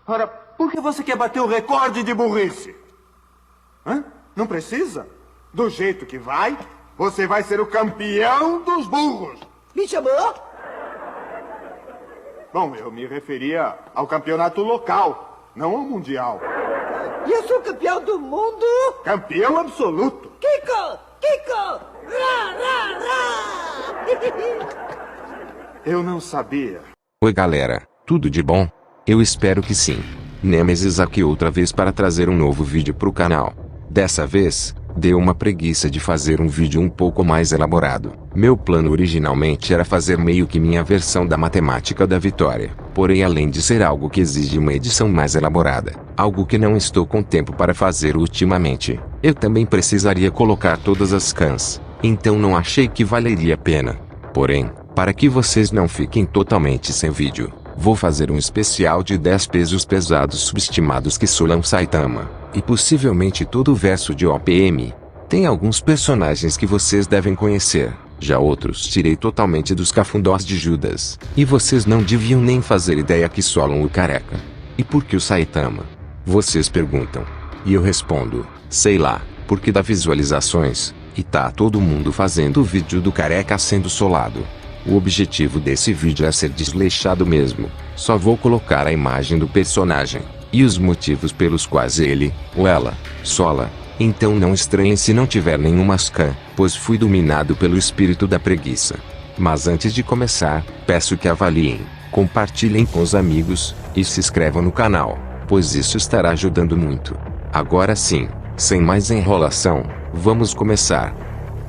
Ora, por que você quer bater o recorde de burrice? Hã? Não precisa? Do jeito que vai, você vai ser o campeão dos burros. Me chamou? Bom, eu me referia ao campeonato local, não ao mundial. E eu sou campeão do mundo? Campeão absoluto. Kiko! Kiko! Rá, rá, rá! Eu não sabia. Oi galera, tudo de bom? Eu espero que sim. Nemesis aqui outra vez para trazer um novo vídeo pro canal. Dessa vez, deu uma preguiça de fazer um vídeo um pouco mais elaborado. Meu plano originalmente era fazer meio que minha versão da matemática da vitória. Porém, além de ser algo que exige uma edição mais elaborada, algo que não estou com tempo para fazer ultimamente, eu também precisaria colocar todas as cans. Então não achei que valeria a pena. Porém, para que vocês não fiquem totalmente sem vídeo, vou fazer um especial de 10 pesos pesados subestimados que Solan Saitama, e possivelmente todo o verso de OPM. Tem alguns personagens que vocês devem conhecer, já outros tirei totalmente dos cafundós de Judas, e vocês não deviam nem fazer ideia que Solan o careca. E por que o Saitama? Vocês perguntam. E eu respondo, sei lá, porque dá visualizações, e tá todo mundo fazendo o vídeo do careca sendo solado. O objetivo desse vídeo é ser desleixado mesmo. Só vou colocar a imagem do personagem, e os motivos pelos quais ele, ou ela, sola. Então não estranhem se não tiver nenhuma scan, pois fui dominado pelo espírito da preguiça. Mas antes de começar, peço que avaliem, compartilhem com os amigos, e se inscrevam no canal, pois isso estará ajudando muito. Agora sim, sem mais enrolação, vamos começar.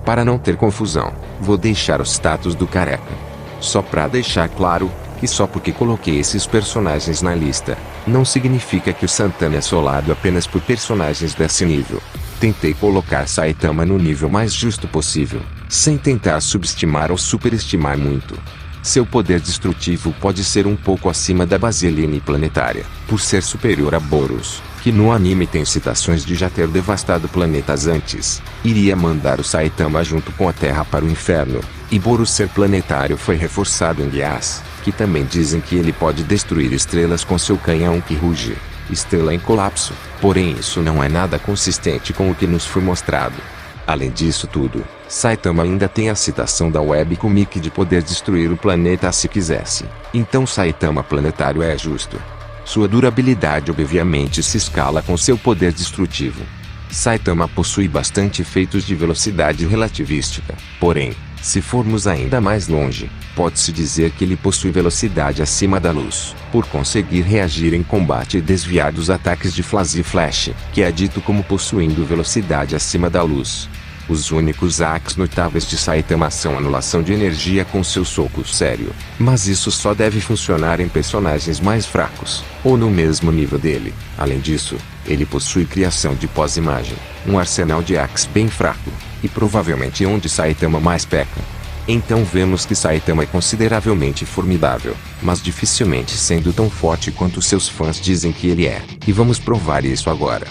Para não ter confusão, vou deixar o status do careca. Só pra deixar claro, que só porque coloquei esses personagens na lista, não significa que o Santana é solado apenas por personagens desse nível. Tentei colocar Saitama no nível mais justo possível, sem tentar subestimar ou superestimar muito. Seu poder destrutivo pode ser um pouco acima da Baseline planetária, por ser superior a Boros, que no anime tem citações de já ter devastado planetas antes. Iria mandar o Saitama junto com a Terra para o inferno, e Boros ser planetário foi reforçado em Geass, que também dizem que ele pode destruir estrelas com seu canhão que ruge, estrela em colapso, porém isso não é nada consistente com o que nos foi mostrado. Além disso tudo, Saitama ainda tem a citação da webcomic de poder destruir o planeta se quisesse. Então Saitama planetário é justo. Sua durabilidade obviamente se escala com seu poder destrutivo. Saitama possui bastante efeitos de velocidade relativística, porém, se formos ainda mais longe, pode-se dizer que ele possui velocidade acima da luz, por conseguir reagir em combate e desviar dos ataques de Flash e Flash, que é dito como possuindo velocidade acima da luz. Os únicos hacks notáveis de Saitama são anulação de energia com seu soco sério, mas isso só deve funcionar em personagens mais fracos, ou no mesmo nível dele. Além disso, ele possui criação de pós-imagem, um arsenal de hacks bem fraco, e provavelmente onde Saitama mais peca. Então vemos que Saitama é consideravelmente formidável, mas dificilmente sendo tão forte quanto seus fãs dizem que ele é, e vamos provar isso agora.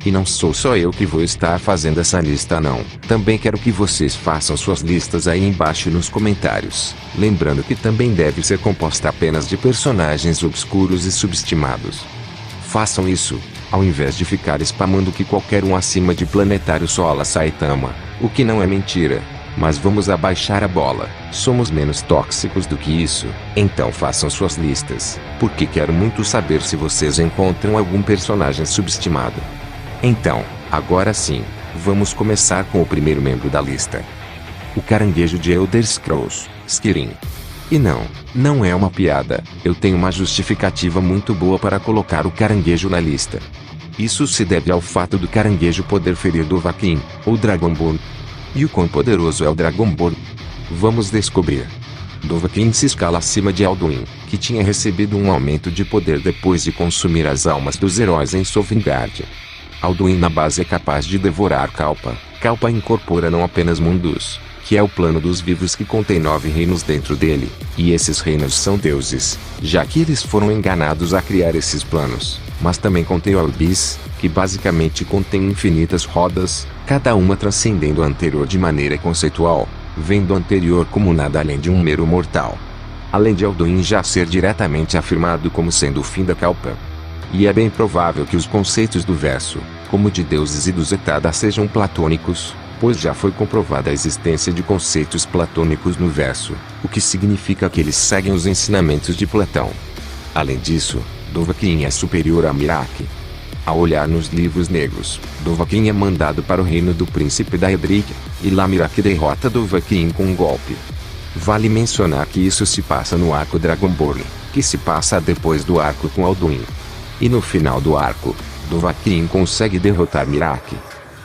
E não sou só eu que vou estar fazendo essa lista não, também quero que vocês façam suas listas aí embaixo nos comentários, lembrando que também deve ser composta apenas de personagens obscuros e subestimados. Façam isso, ao invés de ficar spamando que qualquer um acima de planetário sola Saitama, o que não é mentira. Mas vamos abaixar a bola, somos menos tóxicos do que isso, então façam suas listas, porque quero muito saber se vocês encontram algum personagem subestimado. Então, agora sim, vamos começar com o primeiro membro da lista. O caranguejo de Elder Scrolls, Skyrim. E não é uma piada, eu tenho uma justificativa muito boa para colocar o caranguejo na lista. Isso se deve ao fato do caranguejo poder ferir Dovahkiin, ou Dragonborn. E o quão poderoso é o Dragonborn? Vamos descobrir. Dovahkiin se escala acima de Alduin, que tinha recebido um aumento de poder depois de consumir as almas dos heróis em Sovngarde. Alduin na base é capaz de devorar Kalpa. Kalpa incorpora não apenas Mundus, que é o plano dos vivos que contém 9 reinos dentro dele, e esses reinos são deuses, já que eles foram enganados a criar esses planos, mas também contém o Abyss, que basicamente contém infinitas rodas, cada uma transcendendo a anterior de maneira conceitual, vendo a anterior como nada além de um mero mortal. Além de Alduin já ser diretamente afirmado como sendo o fim da Kalpa, E é bem provável que os conceitos do verso, como de deuses e dos Etada, sejam platônicos, pois já foi comprovada a existência de conceitos platônicos no verso, o que significa que eles seguem os ensinamentos de Platão. Além disso, Dovahkiin é superior a Miraak. Ao olhar nos livros negros, Dovahkiin é mandado para o reino do príncipe da Edric, e lá Miraak derrota Dovahkiin com um golpe. Vale mencionar que isso se passa no arco Dragonborn, que se passa depois do arco com Alduin. E no final do arco, Dovahkiin consegue derrotar Miraak.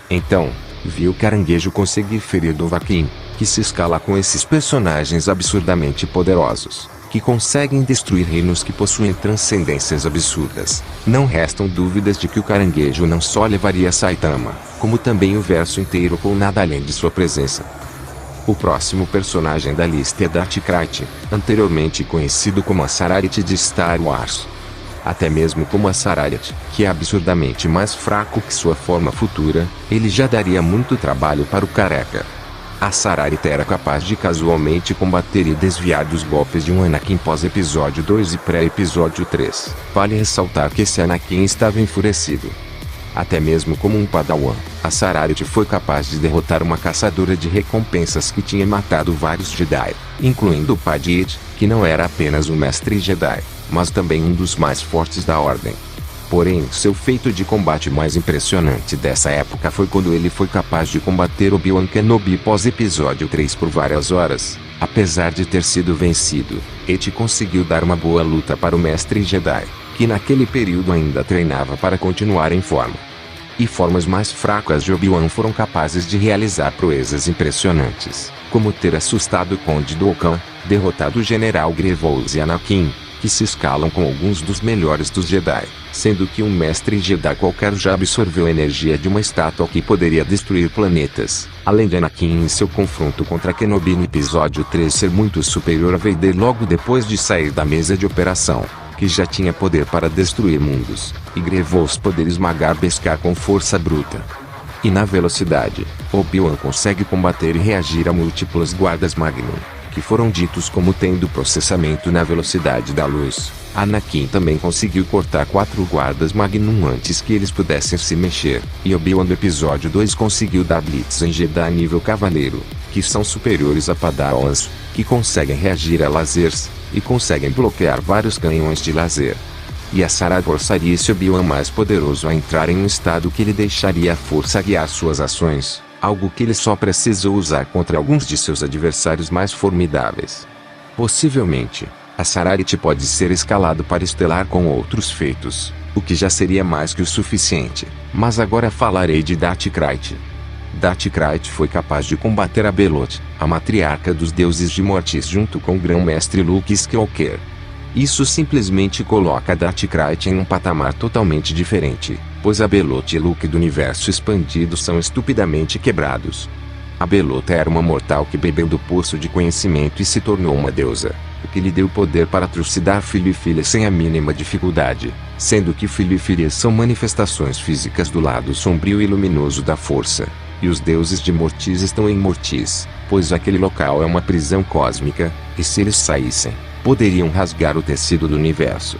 Então, viu o caranguejo conseguir ferir Dovahkiin, que se escala com esses personagens absurdamente poderosos, que conseguem destruir reinos que possuem transcendências absurdas. Não restam dúvidas de que o caranguejo não só levaria Saitama, como também o verso inteiro com nada além de sua presença. O próximo personagem da lista é Darth Krayt, anteriormente conhecido como a Sararit de Star Wars. Até mesmo como a Sararit, que é absurdamente mais fraco que sua forma futura, ele já daria muito trabalho para o careca. A Sararit era capaz de casualmente combater e desviar dos golpes de um Anakin pós-episódio 2 e pré-episódio 3. Vale ressaltar que esse Anakin estava enfurecido. Até mesmo como um Padawan, a Sararit foi capaz de derrotar uma caçadora de recompensas que tinha matado vários Jedi, incluindo o Padit, que não era apenas um mestre Jedi, mas também um dos mais fortes da Ordem. Porém, seu feito de combate mais impressionante dessa época foi quando ele foi capaz de combater Obi-Wan Kenobi pós-episódio 3 por várias horas. Apesar de ter sido vencido, Eti conseguiu dar uma boa luta para o mestre Jedi, que naquele período ainda treinava para continuar em forma. E formas mais fracas de Obi-Wan foram capazes de realizar proezas impressionantes, como ter assustado o Conde Dooku, derrotado o General Grievous e Anakin, que se escalam com alguns dos melhores dos Jedi, sendo que um mestre Jedi qualquer já absorveu a energia de uma estátua que poderia destruir planetas, além de Anakin em seu confronto contra Kenobi no episódio 3 ser muito superior a Vader logo depois de sair da mesa de operação, que já tinha poder para destruir mundos, e Grievous poder esmagar Beskar com força bruta. E na velocidade, Obi-Wan consegue combater e reagir a múltiplos guardas Magnum, que foram ditos como tendo processamento na velocidade da luz. Anakin também conseguiu cortar 4 guardas Magnum antes que eles pudessem se mexer, e Obi-Wan no episódio 2 conseguiu dar blitz em Jedi nível cavaleiro, que são superiores a Padawans, que conseguem reagir a lasers, e conseguem bloquear vários canhões de laser. E a Sara forçaria esse Obi-Wan mais poderoso a entrar em um estado que lhe deixaria a força guiar suas ações, algo que ele só precisou usar contra alguns de seus adversários mais formidáveis. Possivelmente, a Sararit pode ser escalado para estelar com outros feitos, o que já seria mais que o suficiente, mas agora falarei de Darth Krayt. Darth Krayt foi capaz de combater a Beloth, a matriarca dos deuses de Mortis junto com o grão-mestre Luke Skywalker. Isso simplesmente coloca Darth Krayt em um patamar totalmente diferente, pois a Beloth e Luke do universo expandido são estupidamente quebrados. A Beloth era uma mortal que bebeu do poço de conhecimento e se tornou uma deusa, o que lhe deu poder para trucidar filho e filha sem a mínima dificuldade, sendo que filho e filha são manifestações físicas do lado sombrio e luminoso da força. E os deuses de Mortis estão em Mortis, pois aquele local é uma prisão cósmica, e se eles saíssem, poderiam rasgar o tecido do universo.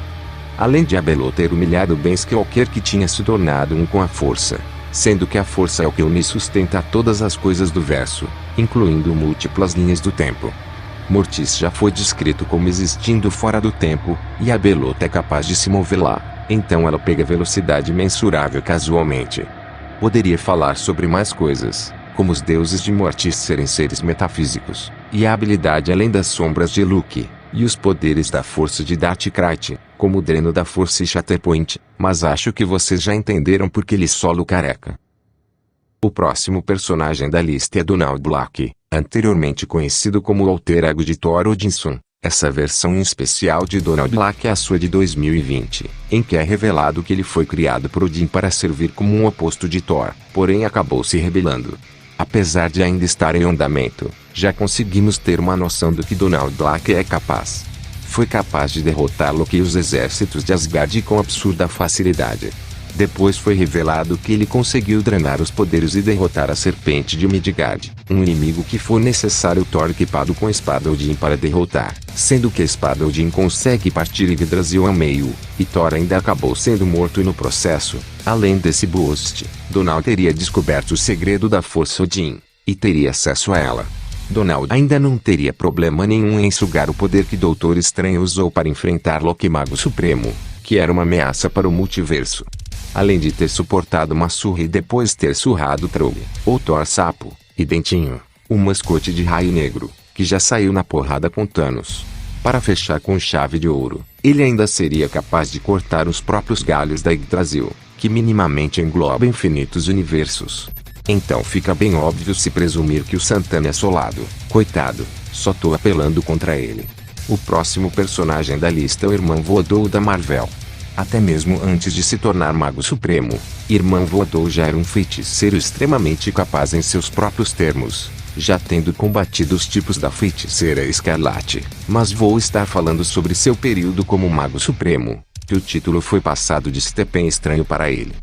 Além de Beloth ter humilhado Ben Skywalker que tinha se tornado um com a força, sendo que a força é o que une e sustenta todas as coisas do verso, incluindo múltiplas linhas do tempo. Mortis já foi descrito como existindo fora do tempo, e a Beloth é capaz de se mover lá, então ela pega velocidade mensurável casualmente. Poderia falar sobre mais coisas, como os deuses de Mortis serem seres metafísicos, e a habilidade além das sombras de Luke, e os poderes da força de Darth Krayt, como o dreno da força e Shatterpoint, mas acho que vocês já entenderam porque ele solo careca. O próximo personagem da lista é Donald Black, anteriormente conhecido como o alter ego de Thor Odinson. Essa versão em especial de Donald Black é a sua de 2020, em que é revelado que ele foi criado por Odin para servir como um oposto de Thor, porém acabou se rebelando. Apesar de ainda estar em andamento, já conseguimos ter uma noção do que Donald Black é capaz. Foi capaz de derrotar Loki e os exércitos de Asgard com absurda facilidade. Depois foi revelado que ele conseguiu drenar os poderes e derrotar a serpente de Midgard, um inimigo que foi necessário Thor equipado com a espada Odin para derrotar, sendo que a espada Odin consegue partir Yggdrasil ao meio, e Thor ainda acabou sendo morto no processo. Além desse boost, Donald teria descoberto o segredo da força Odin, e teria acesso a ela. Donald ainda não teria problema nenhum em sugar o poder que Doutor Estranho usou para enfrentar Loki Mago Supremo, que era uma ameaça para o multiverso. Além de ter suportado uma surra e depois ter surrado Trolli, ou Thor Sapo, e Dentinho, o mascote de Raio Negro, que já saiu na porrada com Thanos. Para fechar com chave de ouro, ele ainda seria capaz de cortar os próprios galhos da Yggdrasil, que minimamente engloba infinitos universos. Então fica bem óbvio se presumir que o Santana é Solado, coitado, só tô apelando contra ele. O próximo personagem da lista é o Irmão Voador da Marvel. Até mesmo antes de se tornar Mago Supremo, Irmão Voador já era um feiticeiro extremamente capaz em seus próprios termos, já tendo combatido os tipos da Feiticeira Escarlate. Mas vou estar falando sobre seu período como Mago Supremo, que o título foi passado de Stephen Estranho para ele.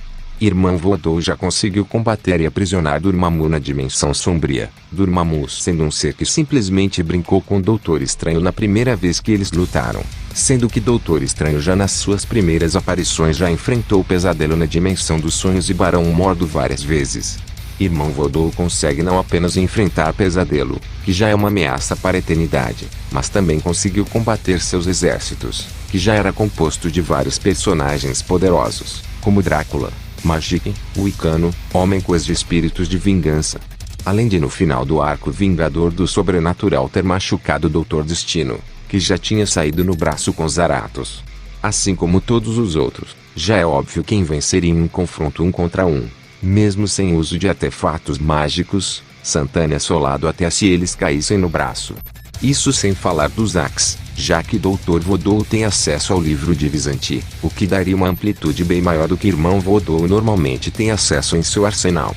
Irmão Voador já conseguiu combater e aprisionar Dormammu na Dimensão Sombria, Dormammu sendo um ser que simplesmente brincou com Doutor Estranho na primeira vez que eles lutaram, sendo que Doutor Estranho já nas suas primeiras aparições já enfrentou o Pesadelo na Dimensão dos Sonhos e Barão Mordo várias vezes. Irmão Voador consegue não apenas enfrentar Pesadelo, que já é uma ameaça para a eternidade, mas também conseguiu combater seus exércitos, que já era composto de vários personagens poderosos, como Drácula, Magic, Wicano, Homem-Coisa de espíritos de vingança. Além de no final do arco Vingador do Sobrenatural ter machucado o Doutor Destino, que já tinha saído no braço com Zaratos. Assim como todos os outros, já é óbvio quem venceria em um confronto 1 contra 1. Mesmo sem uso de artefatos mágicos, Santana é Solado até se eles caíssem no braço. Isso sem falar dos Axe, já que Doutor Voador tem acesso ao livro de Vishanti, o que daria uma amplitude bem maior do que Irmão Voador normalmente tem acesso em seu arsenal.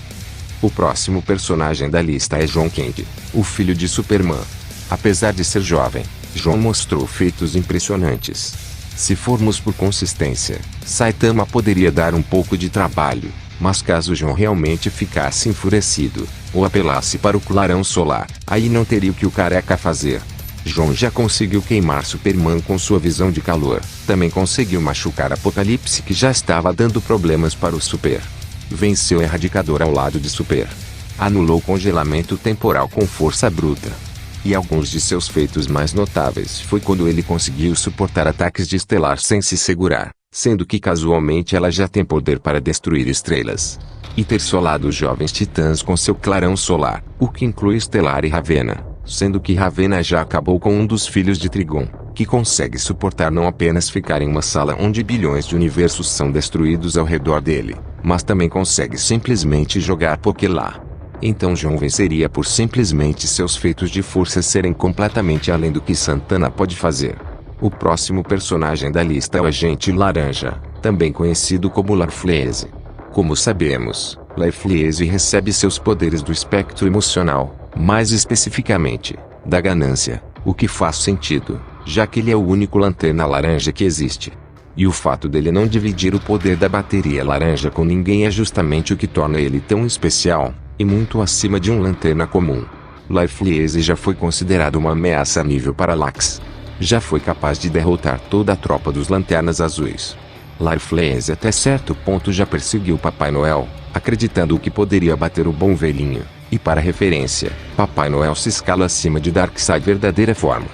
O próximo personagem da lista é Jon Kent, o filho de Superman. Apesar de ser jovem, Jon mostrou feitos impressionantes. Se formos por consistência, Saitama poderia dar um pouco de trabalho, mas caso Jon realmente ficasse enfurecido, ou apelasse para o clarão solar, aí não teria o que o careca fazer. Jon já conseguiu queimar Superman com sua visão de calor, também conseguiu machucar Apocalipse que já estava dando problemas para o Super. Venceu Erradicador ao lado de Super. Anulou congelamento temporal com força bruta. E alguns de seus feitos mais notáveis foi quando ele conseguiu suportar ataques de Estelar sem se segurar, sendo que casualmente ela já tem poder para destruir estrelas. E ter solado os jovens titãs com seu clarão solar, o que inclui Estelar e Ravenna, sendo que Ravenna já acabou com um dos filhos de Trigon, que consegue suportar não apenas ficar em uma sala onde bilhões de universos são destruídos ao redor dele, mas também consegue simplesmente jogar Poké lá. Então Jon venceria por simplesmente seus feitos de força serem completamente além do que Santana pode fazer. O próximo personagem da lista é o Agente Laranja, também conhecido como Larfleeze. Como sabemos, Larfleeze recebe seus poderes do espectro emocional, mais especificamente, da ganância, o que faz sentido, já que ele é o único Lanterna Laranja que existe. E o fato dele não dividir o poder da bateria laranja com ninguém é justamente o que torna ele tão especial, e muito acima de um Lanterna comum. Larfleeze já foi considerado uma ameaça a nível Parallax. Já foi capaz de derrotar toda a tropa dos Lanternas Azuis. Larfleeze até certo ponto já perseguiu Papai Noel, acreditando que poderia bater o bom velhinho, e para referência, Papai Noel se escala acima de Darkseid verdadeira forma.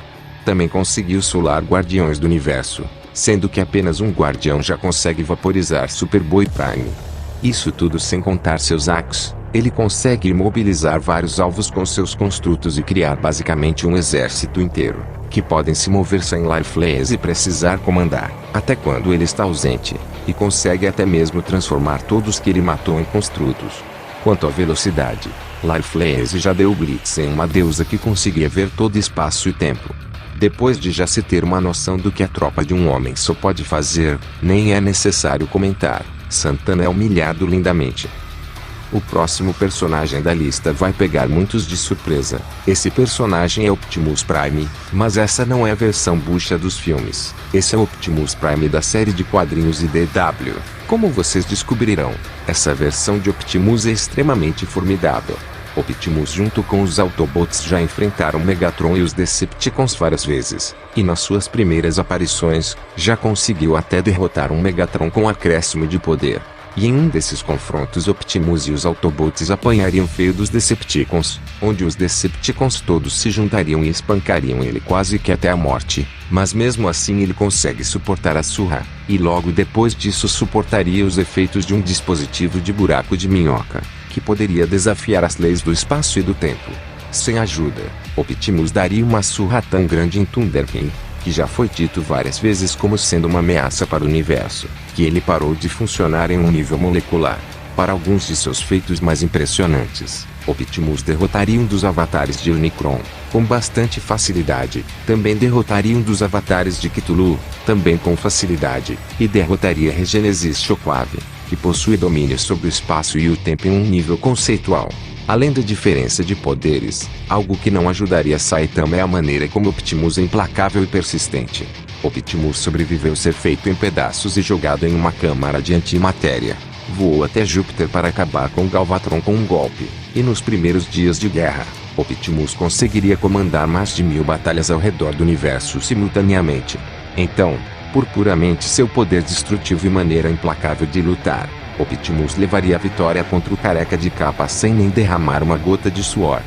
Também conseguiu solar Guardiões do Universo, sendo que apenas um guardião já consegue vaporizar Superboy Prime. Isso tudo sem contar seus Axe, ele consegue imobilizar vários alvos com seus construtos e criar basicamente um exército inteiro, que podem se mover sem Larfleeze e precisar comandar, até quando ele está ausente, e consegue até mesmo transformar todos que ele matou em construtos. Quanto à velocidade, Larfleeze já deu Blitz em uma deusa que conseguia ver todo espaço e tempo. Depois de já se ter uma noção do que a tropa de um homem só pode fazer, nem é necessário comentar, Santana é humilhado lindamente. O próximo personagem da lista vai pegar muitos de surpresa. Esse personagem é Optimus Prime, mas essa não é a versão bucha dos filmes. Esse é o Optimus Prime da série de quadrinhos IDW. Como vocês descobrirão, essa versão de Optimus é extremamente formidável. Optimus junto com os Autobots já enfrentaram Megatron e os Decepticons várias vezes, e nas suas primeiras aparições, já conseguiu até derrotar um Megatron com acréscimo de poder. E em um desses confrontos Optimus e os Autobots apanhariam feio dos Decepticons, onde os Decepticons todos se juntariam e espancariam ele quase que até a morte, mas mesmo assim ele consegue suportar a surra, e logo depois disso suportaria os efeitos de um dispositivo de buraco de minhoca, que poderia desafiar as leis do espaço e do tempo. Sem ajuda, Optimus daria uma surra tão grande em Thunder King, que já foi dito várias vezes como sendo uma ameaça para o universo, que ele parou de funcionar em um nível molecular. Para alguns de seus feitos mais impressionantes, Optimus derrotaria um dos avatares de Unicron, com bastante facilidade, também derrotaria um dos avatares de Cthulhu, também com facilidade, e derrotaria Regenesis Shockwave, que possui domínio sobre o espaço e o tempo em um nível conceitual. Além da diferença de poderes, algo que não ajudaria Saitama é a maneira como Optimus é implacável e persistente. Optimus sobreviveu ser feito em pedaços e jogado em uma câmara de antimatéria. Voou até Júpiter para acabar com Galvatron com um golpe, e nos primeiros dias de guerra, Optimus conseguiria comandar mais de 1000 batalhas ao redor do universo simultaneamente. Então, por puramente seu poder destrutivo e maneira implacável de lutar, Optimus levaria a vitória contra o careca de capa sem nem derramar uma gota de suor.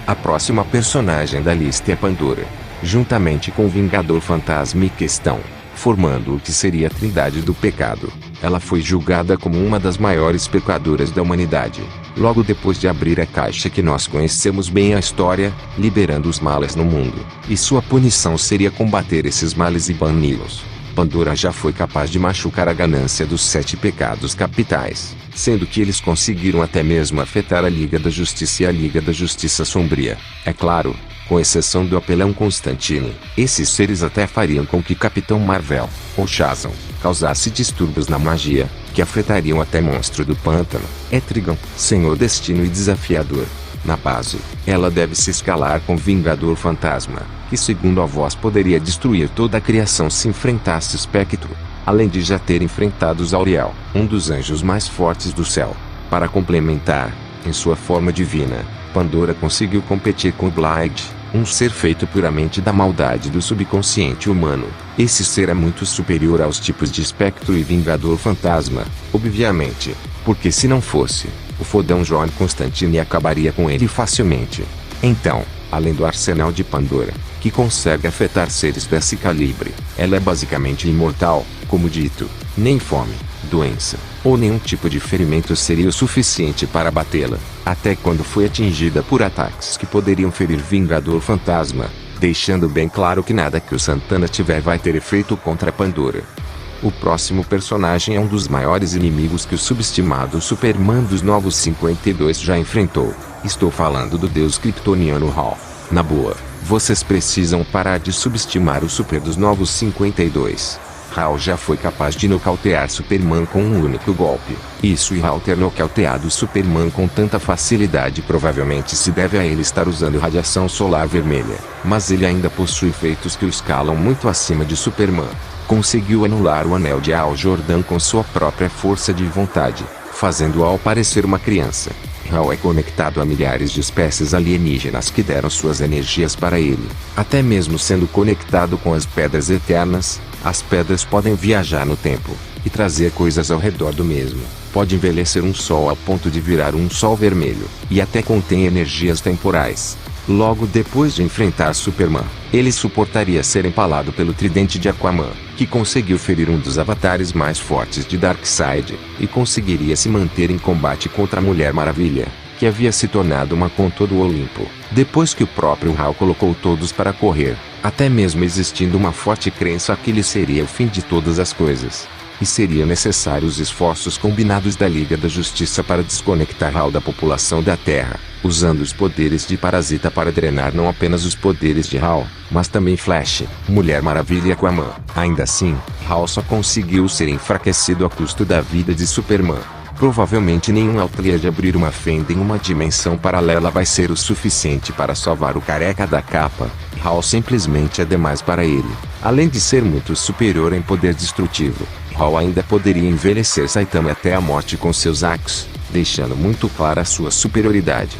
A próxima personagem da lista é Pandora, juntamente com o Vingador Fantasma e Questão, formando o que seria a Trindade do Pecado. Ela foi julgada como uma das maiores pecadoras da humanidade, logo depois de abrir a caixa que nós conhecemos bem a história, liberando os males no mundo, e sua punição seria combater esses males e bani-los. Pandora já foi capaz de machucar a ganância dos 7 pecados capitais, sendo que eles conseguiram até mesmo afetar a Liga da Justiça e a Liga da Justiça Sombria. É claro, com exceção do apelão Constantine, esses seres até fariam com que Capitão Marvel, ou Shazam, causasse distúrbios na magia, que afetariam até Monstro do Pântano, Etrigan, Senhor Destino e Desafiador. Na base, ela deve se escalar com Vingador Fantasma, que segundo a voz poderia destruir toda a criação se enfrentasse Spectro, além de já ter enfrentado Zauriel, um dos anjos mais fortes do céu. Para complementar, em sua forma divina, Pandora conseguiu competir com Blade, um ser feito puramente da maldade do subconsciente humano. Esse ser é muito superior aos tipos de Spectro e Vingador Fantasma, obviamente, porque se não fosse, o fodão John Constantine acabaria com ele facilmente. Então, além do arsenal de Pandora, que consegue afetar seres desse calibre, ela é basicamente imortal, como dito, nem fome, doença, ou nenhum tipo de ferimento seria o suficiente para batê-la, até quando foi atingida por ataques que poderiam ferir Vingador Fantasma, deixando bem claro que nada que o Santana tiver vai ter efeito contra Pandora. O próximo personagem é um dos maiores inimigos que o subestimado Superman dos Novos 52 já enfrentou. Estou falando do deus kryptoniano Hal. Na boa, vocês precisam parar de subestimar o Super dos Novos 52. Hal já foi capaz de nocautear Superman com um único golpe. Isso e Hal ter nocauteado Superman com tanta facilidade provavelmente se deve a ele estar usando radiação solar vermelha. Mas ele ainda possui feitos que o escalam muito acima de Superman. Conseguiu anular o anel de Hal Jordan com sua própria força de vontade, fazendo Hal parecer uma criança. Hal é conectado a milhares de espécies alienígenas que deram suas energias para ele. Até mesmo sendo conectado com as pedras eternas, as pedras podem viajar no tempo e trazer coisas ao redor do mesmo. Pode envelhecer um sol ao ponto de virar um sol vermelho, e até contém energias temporais. Logo depois de enfrentar Superman, ele suportaria ser empalado pelo tridente de Aquaman, que conseguiu ferir um dos avatares mais fortes de Darkseid, e conseguiria se manter em combate contra a Mulher Maravilha, que havia se tornado uma com todo o Olimpo, depois que o próprio Hal colocou todos para correr, até mesmo existindo uma forte crença que ele seria o fim de todas as coisas. E seria necessário os esforços combinados da Liga da Justiça para desconectar Hal da população da Terra, usando os poderes de Parasita para drenar não apenas os poderes de Hal, mas também Flash, Mulher Maravilha e Aquaman. Ainda assim, Hal só conseguiu ser enfraquecido a custo da vida de Superman. Provavelmente nenhum outlet de abrir uma fenda em uma dimensão paralela vai ser o suficiente para salvar o careca da capa. Hall simplesmente é demais para ele. Além de ser muito superior em poder destrutivo, Hall ainda poderia envelhecer Saitama até a morte com seus hacks, deixando muito clara sua superioridade.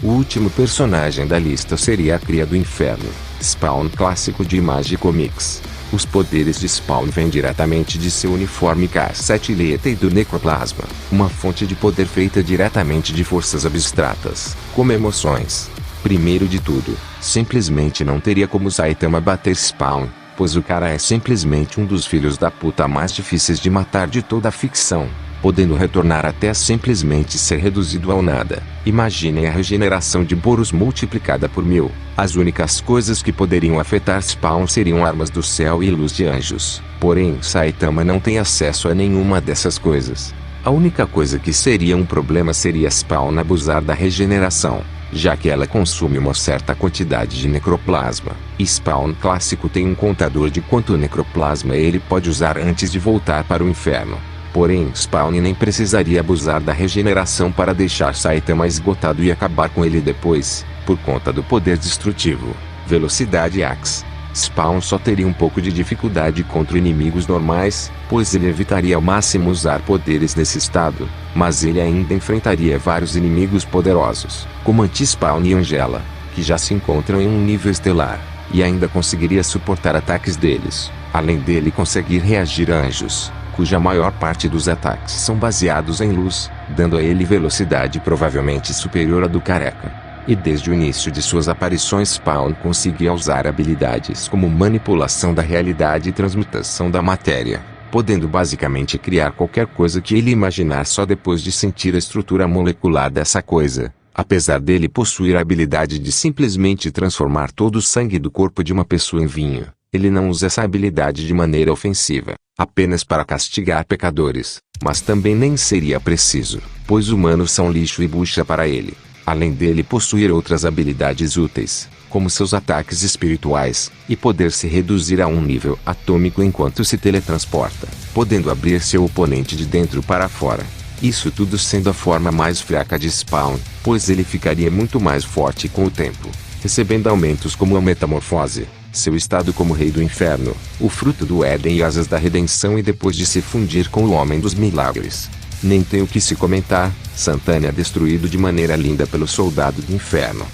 O último personagem da lista seria a Cria do Inferno, Spawn clássico de Image Comics. Os poderes de Spawn vêm diretamente de seu uniforme K7 e do Necroplasma, uma fonte de poder feita diretamente de forças abstratas, como emoções. Primeiro de tudo, simplesmente não teria como Saitama bater Spawn, pois o cara é simplesmente um dos filhos da puta mais difíceis de matar de toda a ficção, podendo retornar até simplesmente ser reduzido ao nada. Imaginem a regeneração de Boros multiplicada por 1000. As únicas coisas que poderiam afetar Spawn seriam armas do céu e luz de anjos. Porém, Saitama não tem acesso a nenhuma dessas coisas. A única coisa que seria um problema seria Spawn abusar da regeneração, já que ela consome uma certa quantidade de necroplasma. Spawn clássico tem um contador de quanto necroplasma ele pode usar antes de voltar para o inferno. Porém, Spawn nem precisaria abusar da regeneração para deixar Saitama esgotado e acabar com ele depois, por conta do poder destrutivo, velocidade Axe. Spawn só teria um pouco de dificuldade contra inimigos normais, pois ele evitaria ao máximo usar poderes nesse estado, mas ele ainda enfrentaria vários inimigos poderosos, como Anti-Spawn e Angela, que já se encontram em um nível estelar, e ainda conseguiria suportar ataques deles, além dele conseguir reagir a anjos, cuja maior parte dos ataques são baseados em luz, dando a ele velocidade provavelmente superior à do careca. E desde o início de suas aparições Spawn conseguia usar habilidades como manipulação da realidade e transmutação da matéria, podendo basicamente criar qualquer coisa que ele imaginar só depois de sentir a estrutura molecular dessa coisa. Apesar dele possuir a habilidade de simplesmente transformar todo o sangue do corpo de uma pessoa em vinho, ele não usa essa habilidade de maneira ofensiva, apenas para castigar pecadores, mas também nem seria preciso, pois humanos são lixo e bucha para ele. Além dele possuir outras habilidades úteis, como seus ataques espirituais, e poder se reduzir a um nível atômico enquanto se teletransporta, podendo abrir seu oponente de dentro para fora. Isso tudo sendo a forma mais fraca de Spawn, pois ele ficaria muito mais forte com o tempo, recebendo aumentos como a metamorfose, seu estado como rei do inferno, o fruto do Éden e asas da redenção, e depois de se fundir com o homem dos milagres. Nem tem o que se comentar, Santana é destruído de maneira linda pelo soldado do inferno.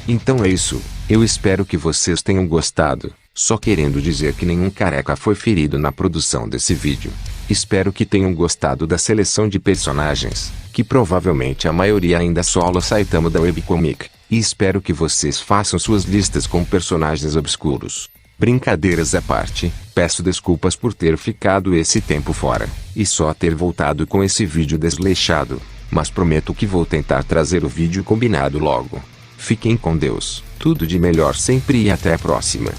Então é isso, eu espero que vocês tenham gostado, só querendo dizer que nenhum careca foi ferido na produção desse vídeo. Espero que tenham gostado da seleção de personagens, que provavelmente a maioria ainda sola Saitama da webcomic, e espero que vocês façam suas listas com personagens obscuros. Brincadeiras à parte, peço desculpas por ter ficado esse tempo fora, e só ter voltado com esse vídeo desleixado, mas prometo que vou tentar trazer o vídeo combinado logo. Fiquem com Deus, tudo de melhor sempre e até a próxima.